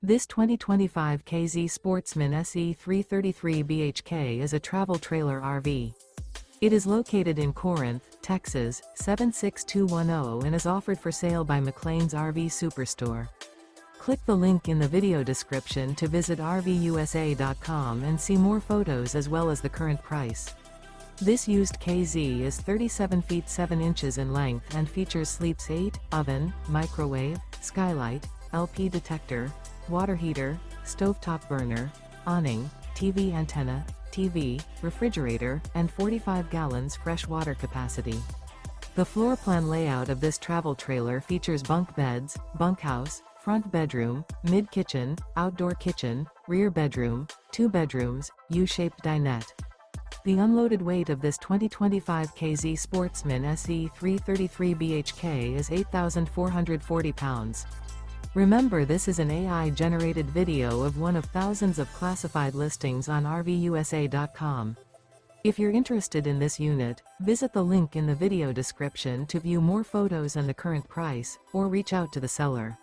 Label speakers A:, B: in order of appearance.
A: This 2025 K-Z Sportsmen SE 333 BHK is a travel trailer RV. It is located in Corinth, Texas, 76210 and is offered for sale by McClain's RV Superstore. Click the link in the video description to visit RVUSA.com and see more photos as well as the current price. This used K-Z is 37 feet 7 inches in length and features sleeps 8, oven, microwave, skylight, LP detector, water heater, stovetop burner, awning, TV antenna, TV, refrigerator, and 45 gallons fresh water capacity. The floor plan layout of this travel trailer features bunk beds, bunkhouse, front bedroom, mid-kitchen, outdoor kitchen, rear bedroom, 2 bedrooms, U-shaped dinette. The unloaded weight of this 2025 K-Z Sportsmen SE 333 BHK is 8,440 pounds. Remember, this is an AI-generated video of one of thousands of classified listings on RVUSA.com. If you're interested in this unit, visit the link in the video description to view more photos and the current price, or reach out to the seller.